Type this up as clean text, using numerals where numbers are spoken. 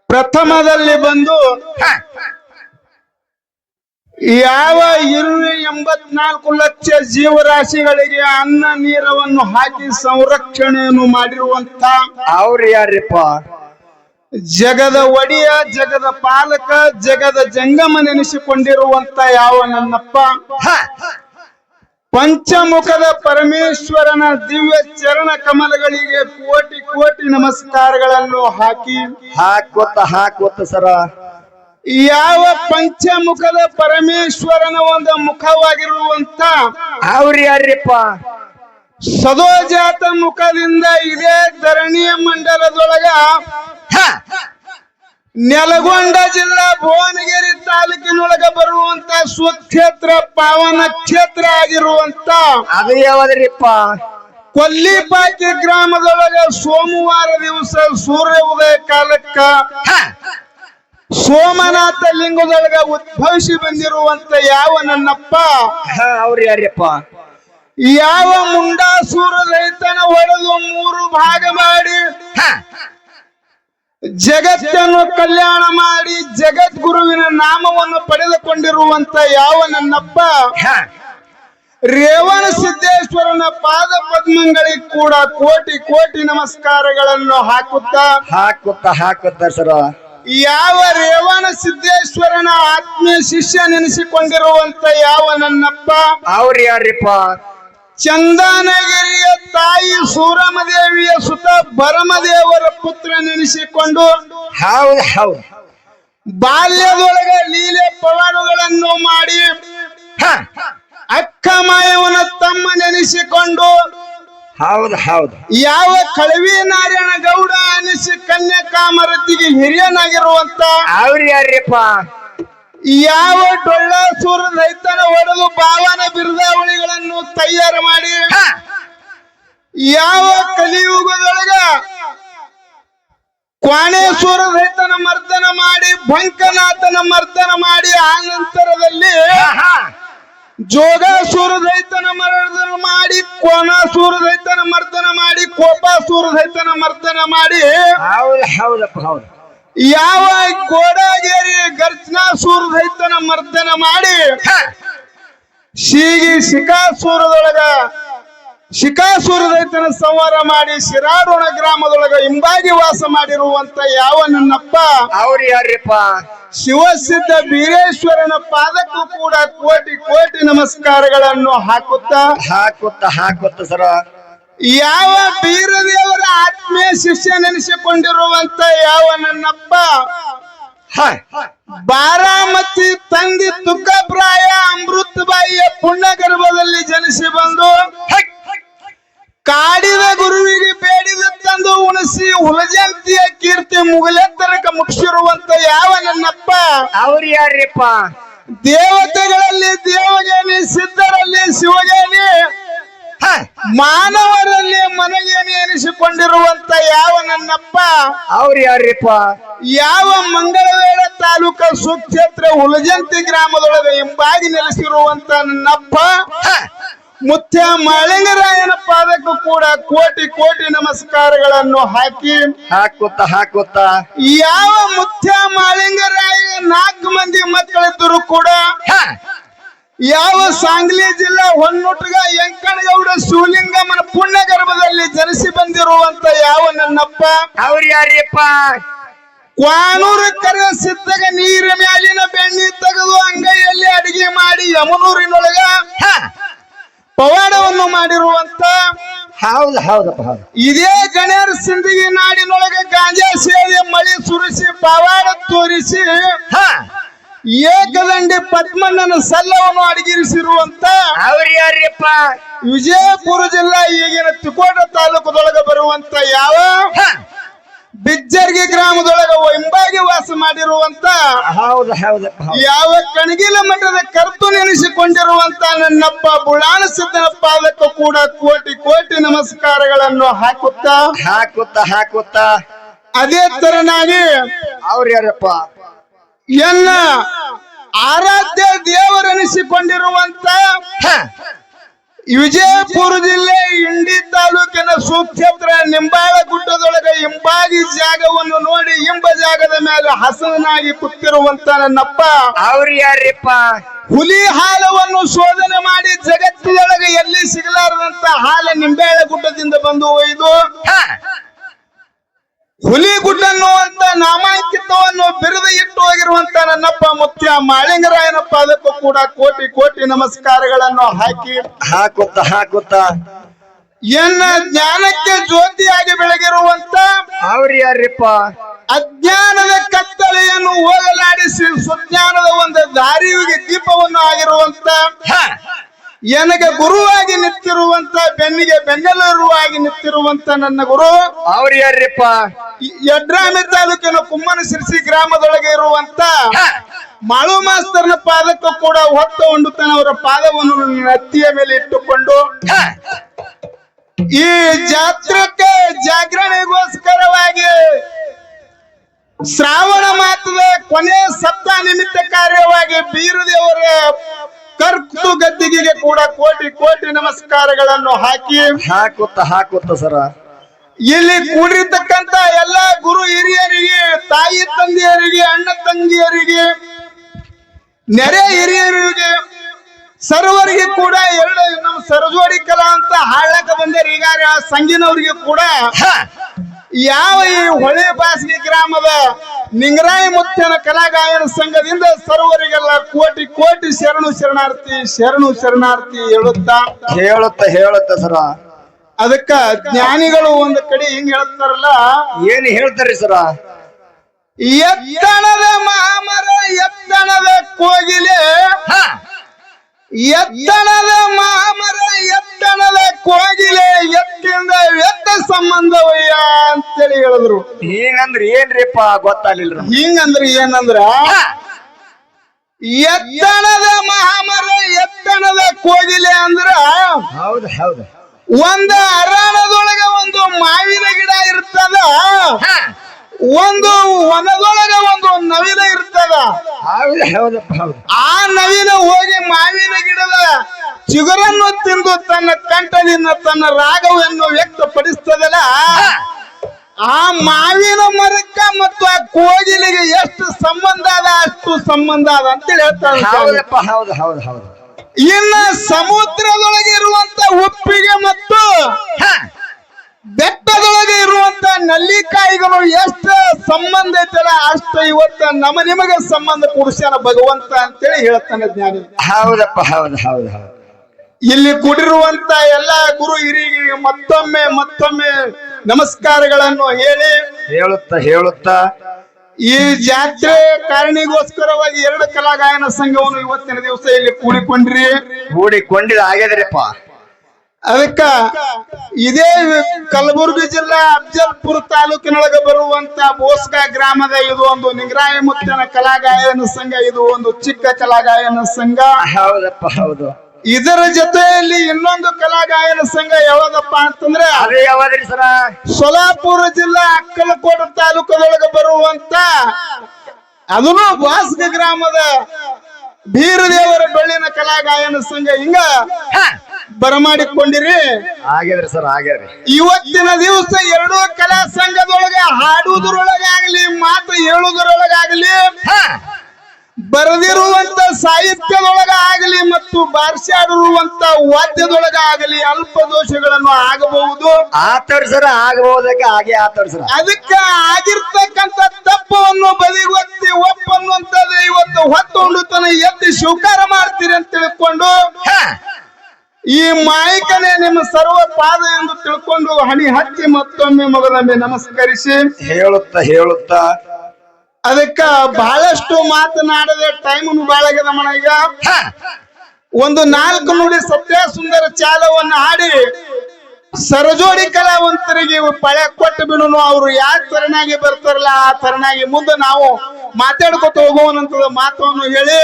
ಪ್ರಥಮದಲ್ಲಿ ಬಂದು ಯಾವ 84 ಲಕ್ಷ ಜೀವರಾಶಿಗಳಿಗೆ ಅನ್ನ ನೀರವನ್ನು ಹಾಕಿ ಸಂರಕ್ಷಣೆಯನ್ನು ಮಾಡಿರುವಂತ ಅವ್ರು ಯಾರಿಪ್ಪ? ಜಗದ ಒಡೆಯ, ಜಗದ ಪಾಲಕ, ಜಗದ ಜಂಗಮ ನೆನೆಸಿಕೊಂಡಿರುವಂತ ಯಾವ ನನ್ನಪ್ಪ ಪಂಚಮುಖದ ಪರಮೇಶ್ವರನ ದಿವ್ಯ ಚರಣ ಕಮಲಗಳಿಗೆ ಕೋಟಿ ಕೋಟಿ ನಮಸ್ಕಾರಗಳನ್ನು ಹಾಕೋತ ಸರ. ಯಾವ ಪಂಚಮುಖದ ಪರಮೇಶ್ವರನ ಒಂದು ಮುಖವಾಗಿರುವಂತ ಅವ್ರು ಯಾರಿಪ್ಪ? ಸದೋಜಾತ ಮುಖದಿಂದ ಇದೇ ಧರಣಿಯ ಮಂಡಲದೊಳಗ ನೆಲಗೊಂಡ ಜಿಲ್ಲಾ ಭುವನಗಿರಿ ತಾಲೂಕಿನೊಳಗ ಬರುವಂತ ಸುಕ್ಷೇತ್ರ ಪಾವನ ಕ್ಷೇತ್ರ ಆಗಿರುವಂತ ಅದು ಯಾವ್ದ್ರಿಪ್ಪ? ಕೊಲ್ಲಿಪಾಕಿ ಗ್ರಾಮದೊಳಗ ಸೋಮವಾರ ದಿವಸ ಸೂರ್ಯ ಉದಯ ಕಾಲಕ್ಕ ಸೋಮನಾಥ ಲಿಂಗದೊಳಗ ಉದ್ಭವಿಸಿ ಬಂದಿರುವಂತ ಯಾವ ನನ್ನಪ್ಪ ಅವ್ರು ಯಾರಿಪ್ಪ? ಯಾವ ಮುಂಡಾಸೂರ ರೈತನ ಹೊಡೆದು 3 ಭಾಗ ಮಾಡಿ ಜಗತ್ತನ್ನು ಕಲ್ಯಾಣ ಮಾಡಿ ಜಗದ್ಗುರುವಿನ ನಾಮವನ್ನು ಪಡೆದುಕೊಂಡಿರುವಂತ ಯಾವ ನನ್ನಪ್ಪ ರೇವಣ ಸಿದ್ದೇಶ್ವರನ ಪಾದ ಪದ್ಮಗಳಿಗೆ ಕೂಡ ಕೋಟಿ ಕೋಟಿ ನಮಸ್ಕಾರಗಳನ್ನು ಹಾಕುತ್ತಾ ಸರ. ಯಾವ ರೇವಣ ಸಿದ್ದೇಶ್ವರನ ಆತ್ಮೀಯ ಶಿಷ್ಯ ನೆನೆಸಿಕೊಂಡಿರುವಂತ ಯಾವ ನನ್ನಪ್ಪ ಅವ್ರು ಯಾರಿಪ್ಪ? ಚಂದನಗಿರಿಯ ತಾಯಿ ಸೂರಮದೇವಿಯ ಸುತ ಭರಮದೇವರ ಪುತ್ರ ನೆನೆಸಿಕೊಂಡು ಹೌದು ಬಾಲ್ಯದೊಳಗ ಲೀಲೆ ಪವಾಡುಗಳನ್ನು ಮಾಡಿ ಅಕ್ಕ ಮಾಯವನ ತಮ್ಮ ನೆನೆಸಿಕೊಂಡು ಹೌದು ಯಾವ ಕಳವಿ ನಾರಾಯಣ ಗೌಡ ಅನಿಸಿ ಕನ್ಯಾಕಾಮರತಿಗೆ ಹಿರಿಯನಾಗಿರುವಂತ ಅವ್ರು ಯಾರಿಪ್ಪ? ಯಾವ ಡೊಳ್ಳಾಸೂರ ರೈತನ ಹೊಡೆದು ಭಾವನ ಬಿರುದಾವಳಿಗಳನ್ನು ತಯಾರು ಮಾಡಿ ಯಾವ ಕಲಿಯುಗದೊಳಗ ಕ್ವಾಣೇಶ್ವರ ರೈತನ ಮರ್ದನ ಮಾಡಿ ಬಂಕನಾಥನ ಮರ್ದನ ಮಾಡಿ ಆ ನಂತರದಲ್ಲಿ ಜೋಗಾಸೂರ ರೈತನ ಮರ್ದನ ಮಾಡಿ ಕೋನಾಸೂರ ರೈತನ ಮರ್ದನ ಮಾಡಿ ಕೋಪಾಸೂರ ರೈತನ ಮರ್ದನ ಮಾಡಿ ಹೌದು ಯಾವ ಗೋಡಾಗೇರಿ ಗರ್ಜನಾಸೂರ ರೈತನ ಮರ್ದನ ಮಾಡಿ ಶಿಕಾಸೂರ ರೈತನ ಸಂಹಾರ ಮಾಡಿ ಶಿರಾಡೋಣ ಗ್ರಾಮದೊಳಗ ಹಿಂಬಾಗಿ ವಾಸ ಮಾಡಿರುವಂತ ಯಾವ ನನ್ನಪ್ಪ ಅವ್ರು ಯಾರಿಪ್ಪ? ಶಿವಸಿದ್ಧ ಬೀರೇಶ್ವರನ ಪಾದಕ್ಕೂ ಕೂಡ ಕೋಟಿ ಕೋಟಿ ನಮಸ್ಕಾರಗಳನ್ನು ಹಾಕುತ್ತಾ ಸರ. ಯಾವ ಬೀರದೇವರ ಆತ್ಮೀಯ ಶಿಷ್ಯ ನೆನೆಸಿಕೊಂಡಿರುವಂತ ಯಾವ ನನ್ನಪ್ಪ ಬಾರಾಮತಿ ತಂದಿ ತುಕ್ಕಪ್ರಾಯ ಅಮೃತಬಾಯಿಯ ಪುಣ್ಯ ಗರ್ಭದಲ್ಲಿ ಜನಿಸಿ ಬಂದು ಕಾಡಿದ ಗುರುವಿಗೆ ಬೇಡಿದ ತಂದು ಉಣಿಸಿ ಹುಲಜಂತಿಯ ಕೀರ್ತಿ ಮುಗಲೆತ್ತರಕ ಮುಗಿಸಿರುವಂತ ಯಾವ ನನ್ನಪ್ಪ ಅವ್ರು ಯಾರಿಪ್ಪ? ದೇವತೆಗಳಲ್ಲಿ ದೇವಗೇನಿ, ಸಿದ್ಧರಲ್ಲಿ ಶಿವಗೇನಿ, ಮಾನವರಲ್ಲಿ ಮನಗೇನಿ ಎನಿಸಿಕೊಂಡಿರುವಂತ ಯಾವ ನನ್ನಪ್ಪ ಅವ್ರು ಯಾರಿಪ್ಪ? ಯಾವ ಮಂಗಳವೇಳ ತಾಲೂಕ ಸುಕ್ಷೇತ್ರ ಹುಲಜಂತಿ ಗ್ರಾಮದೊಳಗೆ ಹಿಂಬಾಗಿ ನೆಲೆಸಿರುವಂತ ನನ್ನಪ್ಪ ಮುತ್ಯ ಮಾಳಿಂಗರಾಯನ ಪಾದಕ್ಕೂ ಕೂಡ ಕೋಟಿ ಕೋಟಿ ನಮಸ್ಕಾರಗಳನ್ನು ಹಾಕುತ್ತಾ ಯಾವ ಮುತ್ಯ ಮಾಳಿಂಗರಾಯ 4 ಮಂದಿ ಮಕ್ಕಳಿದ್ದರು ಕೂಡ ಯಾವ ಸಾಂಗ್ಲಿ ಜಿಲ್ಲಾ ಹೊನ್ನುಟ್ಗ ಯಂಕನಗೌಡ ಶಿವಲಿಂಗಮ್ಮನ ಪುಣ್ಯ ಗರ್ಭದಲ್ಲಿ ಜನಿಸಿ ಬಂದಿರುವಂತ ಯಾವ ನನ್ನಪ್ಪ ಅವ್ರು ಯಾರಿಪ್ಪ? ಕ್ವಾನೂರು ಕರೆ ಸಿದ್ದಾಗ ನೀರ ಮ್ಯಾಲಿನ ಬೆಣ್ಣಿ ತೆಗೆದು ಅಂಗೈಯಲ್ಲಿ ಅಡಿಗೆ ಮಾಡಿ ಯಮನೂರಿನೊಳಗ ಪವಾಡವನ್ನು ಮಾಡಿರುವಂತ ಹೌದು ಇದೇ ಗಣ್ಯರ ಸಿಂದಗಿ ನಾಡಿನೊಳಗ ಗಾಂಜಾ ಸೇರಿ ಮಳಿ ಸುರಿಸಿ ಪವಾಡ ತೋರಿಸಿ ಏಕದಂಡಿ ಪದ್ಮಣ್ಣನ ಸಲ್ಲವನ್ನು ಅಡಗಿರಿಸಿರುವಂತ ಅವ್ರು ಯಾರಿಪ್ಪ? ವಿಜಯಪುರ ಜಿಲ್ಲಾ ಈಗಿನ ತಿಕೋಟ ತಾಲೂಕದೊಳಗ ಬರುವಂತ ಯಾವ ಬಿಜ್ಜರ್ಗಿ ಗ್ರಾಮದೊಳಗ ಹಿಂಬಾಗಿ ವಾಸ ಮಾಡಿರುವಂತ ಹೌದು ಯಾವ ಕಣಗಿಲ ಮಠದ ಕರ್ತು ನೆನೆಸಿಕೊಂಡಿರುವಂತ ನನ್ನಪ್ಪ ಬುಳಾಣ ಸಿದ್ದನ ಪಾದಕ್ಕೂ ಕೂಡ ಕೋಟಿ ಕೋಟಿ ನಮಸ್ಕಾರಗಳನ್ನು ಹಾಕುತ್ತಾ ಅದೇ ತರನಾಗಿ ಅವ್ರು ಯಾರಪ್ಪ? ಎನ್ನ ಆರಾಧ್ಯ ದೇವರೆನಿಸಿಕೊಂಡಿರುವಂತ ವಿಜಯಪುರ ಜಿಲ್ಲೆ ಇಂಡಿ ತಾಲೂಕಿನ ಸುಕ್ಷೇತ್ರ ನಿಂಬಾಳ ಗುಡ್ಡದೊಳಗೆ ಹಿಂಬಾಗಿ ಜಾಗವನ್ನು ನೋಡಿ ಹಿಂಬ ಜಾಗದ ಮೇಲೆ ಹಸನಾಗಿ ಕೂತಿರುವಂತ ನನ್ನಪ್ಪ ಅವ್ರು ಯಾರ್ರಿಪ್ಪ? ಹುಲಿ ಹಾಲವನ್ನು ಶೋಧನೆ ಮಾಡಿ ಜಗತ್ತಿನೊಳಗೆ ಎಲ್ಲಿ ಸಿಗಲಾರದಂತ ಹಾಲ ನಿಂಬಾಳ ಗುಡ್ಡದಿಂದ ಬಂದು ಒಯ್ದು ಹಾ, ಹುಲಿ ಗುಡ್ಡನ್ನು ಅಂತ ನಾಮಾಂಕಿತವನ್ನು ಬಿರುದು ಇಟ್ಟು ಹೋಗಿರುವಂತ ನನ್ನಪ್ಪ ಮುತ್ಯ ಮಾಳಿಂಗರಾಯನಪ್ಪ ಅದಕ್ಕೂ ಕೂಡ ಕೋಟಿ ಕೋಟಿ ನಮಸ್ಕಾರಗಳನ್ನು ಹಾಕಿ ಹಾಕುತ್ತ ಎನ್ನ ಜ್ಞಾನಕ್ಕೆ ಜ್ಯೋತಿಯಾಗಿ ಬೆಳಗಿರುವಂತ ಅವ್ರು ಯಾರ್ರಿಪ್ಪ? ಅಜ್ಞಾನದ ಕತ್ತಲೆಯನ್ನು ಹೋಗಲಾಡಿಸಿ ಸುಜ್ಞಾನದ ಒಂದು ದಾರಿಯುಗೆ ದೀಪವನ್ನು ಆಗಿರುವಂತ ಹಾ, ನನಗೆ ಗುರುವಾಗಿ ನಿಂತಿರುವಂತ ಬೆನ್ನಿಗೆ ಬೆನ್ನೆಲುರುವಾಗಿ ನಿಂತಿರುವಂತ ನನ್ನ ಗುರು ಅವ್ರು ಯಾರ್ರಿಪ್ಪ? ಯಡ್ರಾಮಿ ತಾಲೂಕಿನ ಕುಮ್ಮನ ಸಿರ್ಸಿ ಗ್ರಾಮದೊಳಗೆ ಇರುವಂತ ಹಾ, ಮಾಳು ಮಾಸ್ತರ್ನ ಪಾದಕ್ಕೂ ಕೂಡ ಹೊತ್ತ ಹೊಂಡುತ್ತಾನೆ ಅವರ ಪಾದವನ್ನು ನೆತ್ತಿಯ ಮೇಲೆ ಇಟ್ಟುಕೊಂಡು ಹಾ, ಈ ಜಾತ್ರಕ್ಕೆ ಜಾಗರಣೆಗೋಸ್ಕರವಾಗಿ ಶ್ರಾವಣ ಮಾಸದ ಕೊನೆ ಸಪ್ತಾಹ ನಿಮಿತ್ತ ಕಾರ್ಯವಾಗಿ ಬೀರದೇವರ ಕರ್ತು ಗದ್ದಿಗೆಗೆ ಕೂಡ ಕೋಟಿ ಕೋಟಿ ನಮಸ್ಕಾರಗಳನ್ನು ಹಾಕಿ ಹಾಕುತ್ತ ಸರ. ಇಲ್ಲಿ ಕೂಡಿರ್ತಕ್ಕಂತ ಎಲ್ಲಾ ಗುರು ಹಿರಿಯರಿಗೆ, ತಾಯಿ ತಂದೆಯರಿಗೆ, ಅಣ್ಣ ತಂಗಿಯರಿಗೆ, ನೆರೆ ಹಿರಿಯರಿಗೆ, ಸರ್ವರಿಗೆ ಕೂಡ ಎರಡು ನಮ್ಮ ಸರಜೋಡಿ ಕಲಾ ಅಂತ ಹಾಳಕ ಬಂದರೆ ಈಗ ಸಂಗಿನವರಿಗೆ ಕೂಡ ಹಾ, ಯಾವ ಈ ಹೊಳೆ ಬಾಸಿಗೆ ಗ್ರಾಮದ ನಿಂಗರಾಯ ಮುತ್ತನ ಕಲಾಗಾಯನ ಸಂಘದಿಂದ ಸರ್ವರಿಗೆಲ್ಲ ಕೋಟಿ ಕೋಟಿ ಶರಣು ಶರಣಾರ್ಥಿ ಹೇಳುತ್ತ ಸರ. ಅದಕ್ಕ ಜ್ಞಾನಿಗಳು ಒಂದು ಕಡೆ ಹಿಂಗ್ ಹೇಳ್ತಾರಲ್ಲ, ಏನ್ ಹೇಳ್ತಾರ್ರಿ ಸರ? ಎತ್ತಣದ ಮಾಮರ ಎತ್ತಣದ ಕೋಗಿಲೆ, ಹಾ, ಎತ್ತಣದ ಮಾಮರ ಎತ್ತಣದ ಕೋಗಿಲೆ, ಎತ್ತಿಂದ ಎತ್ತ ಸಂಬಂಧವಯ್ಯ ಅಂತೇಳಿ ಹೇಳಿದ್ರು. ಹಿಂಗಂದ್ರ ಏನ್ರಿಪ್ಪ ಗೊತ್ತಾಗ್ಲಿಲ್ರ. ಹಿಂಗಂದ್ರ ಏನಂದ್ರ, ಹಾ, ಎತ್ತಣದ ಮಹಾಮರ ಎತ್ತಣದ ಕೋಗಿಲೆ ಅಂದ್ರ ಹೌದು ಒಂದ ಅರಾಣದೊಳಗ ಒಂದು ಮಾವಿನ ಗಿಡ ಇರ್ತದ, ಹಾ, ಒಂದು ವನದೊಳಗ ಒಂದು ನವಿಲ ಇರ್ತದ. ಹೌದು ಆ ನವಿಲ ಹೋಗಿ ಮಾವಿನ ಗಿಡದ ಚಿಗುರನ್ನು ತಿಂದು ತನ್ನ ಕಂಠದಿಂದ ತನ್ನ ರಾಗವನ್ನು ವ್ಯಕ್ತಪಡಿಸ್ತದಲ್ಲ, ಆ ಮಾವಿನ ಮರಕ್ಕ ಮತ್ತು ಆ ಕೋಗಿಲಿಗೆ ಎಷ್ಟು ಸಂಬಂಧ ಅದ ಅಷ್ಟು ಸಂಬಂಧ ಅದ ಅಂತೇಳಿ ಹೇಳ್ತಾರೆ. ಹೌದು. ಇನ್ನ ಸಮುದ್ರದೊಳಗೆ ಇರುವಂತ ಉಪ್ಪಿಗೆ ಮತ್ತು ಹಾ, ಬೆಟ್ಟದೊಳಗೆ ಇರುವಂತ ನಲ್ಲಿಕಾಯಿಗಳು ಎಷ್ಟು ಸಂಬಂಧ ಐತಲ್ಲ ಅಷ್ಟು ಇವತ್ತ ನಿಮಗೆ ಸಂಬಂಧ ಕೊಡಿಸ್ಯಾನ ಭಗವಂತ ಅಂತೇಳಿ ಹೇಳ್ತಾನೆ ಜ್ಞಾನಿ. ಹೌದು. ಇಲ್ಲಿ ಕೂಡಿರುವಂತ ಎಲ್ಲಾ ಗುರು ಹಿರಿಯರಿಗೆ ಮತ್ತೊಮ್ಮೆ ನಮಸ್ಕಾರಗಳನ್ನು ಹೇಳುತ್ತ ಈ ಜಾತ್ರೆ ಕಾರಣಿಗೋಸ್ಕರವಾಗಿ ಎರಡು ಕಲಾಗಾಯನ ಸಂಘವನ್ನು ಇವತ್ತಿನ ದಿವಸ ಇಲ್ಲಿ ಕೂಡಿಕೊಂಡಿದ ಆಗ್ಯದ್ರಿಪ್ಪ. ಅದಕ್ಕ ಇದೇ ಕಲಬುರಗಿ ಜಿಲ್ಲಾ ಅಫಜಲ್ಪುರ ತಾಲೂಕಿನೊಳಗೆ ಬರುವಂತ ಬೋಸ್ಕಾ ಗ್ರಾಮದ ಇದು ಒಂದು ನಿಂಗರಾಯ ಮುತ್ತನ ಕಲಾಗಾಯನ ಸಂಘ, ಇದು ಒಂದು ಚಿಕ್ಕ ಕಲಾಗಾಯನ ಸಂಘ. ಹೌದು. ಇದರ ಜೊತೆಯಲ್ಲಿ ಇನ್ನೊಂದು ಕಲಾಗಾಯನ ಸಂಘ ಯಾವ್ದಪ್ಪ ಅಂತಂದ್ರೆ ಅದೇ ಯಾವ್ದ್ರಿ ಸರ? ಸೋಲಾಪುರ ಜಿಲ್ಲಾ ಅಕ್ಕಲಕೋಟ ತಾಲೂಕದೊಳಗೆ ಬರುವಂತ ಅದನ್ನು ಬಾಸ್ಕ ಗ್ರಾಮದ ಬೀರದೇವರ ಡೊಳ್ಳಿನ ಕಲಾಗಾಯನ ಸಂಘ. ಹಿಂಗ ಬರಮಾಡಿಕೊಂಡಿರಿ. ಆಗ್ಯದ್ರಿ ಸರ್, ಆಗ್ಯದ್ರಿ. ಇವತ್ತಿನ ದಿವಸ ಎರಡೂ ಕಲಾ ಸಂಘದೊಳಗೆ ಹಾಡುವುದರೊಳಗಾಗ್ಲಿ, ಮಾತು ಹೇಳುವುದರೊಳಗಾಗ್ಲಿ, ಬರೆದಿರುವಂತ ಸಾಹಿತ್ಯದೊಳಗಾಗಲಿ ಮತ್ತು ಬಾರಿಸಾಡಿರುವಂತ ವಾದ್ಯದೊಳಗಾಗಲಿ ಅಲ್ಪ ದೋಷಗಳನ್ನು ಆಗಬಹುದು. ಸರ್ ಆಗಬಹುದಕ್ಕೆ ಹಾಗೆ ಆತರ್ಸರ. ಅದಕ್ಕೆ ಆಗಿರ್ತಕ್ಕಂಥ ತಪ್ಪವನ್ನು ಬದಿಗೊತ್ತಿ ಒಪ್ಪನ್ನುವಂಥದ್ದು ಇವತ್ತು ಹೊತ್ತುಕೊಂಡು ತನ್ನ ಎತ್ತಿ ಸ್ವೀಕಾರ ಮಾಡ್ತೀರಿ ಅಂತ ತಿಳ್ಕೊಂಡು ಈ ಮಾಯಕನೇ ನಿಮ್ಮ ಸರ್ವ ಪಾದ ಎಂದು ತಿಳ್ಕೊಂಡು ಹಣಿ ಹಚ್ಚಿ ಮತ್ತೊಮ್ಮೆ ಮೊದಲೊಮ್ಮೆ ನಮಸ್ಕರಿಸಿ ಹೇಳುತ್ತ ಅದಕ್ಕ ಬಹಳಷ್ಟು ಮಾತನಾಡದೆ ಟೈಮನ್ನು ಬಾಳಾಗ್ಯದ ಮನ. ಈಗ ಒಂದು 4 ನುಡಿ ಸತ್ಯ ಸುಂದರ ಚಾಲವನ್ನು ಹಾಡಿ ಸರಜೋಡಿ ಕಲಾವಂತರಿಗೆ ಪಳೆ ಕೊಟ್ಟು ಬಿಡೋನು. ಅವ್ರು ಯಾವ ತರನಾಗಿ ಬರ್ತಾರಲ್ಲ ಆ ತರನಾಗಿ ಮುಂದೆ ನಾವು ಮಾತಾಡ್ಕೊತ ಹೋಗುವಂತ ಮಾತನ್ನು ಹೇಳಿ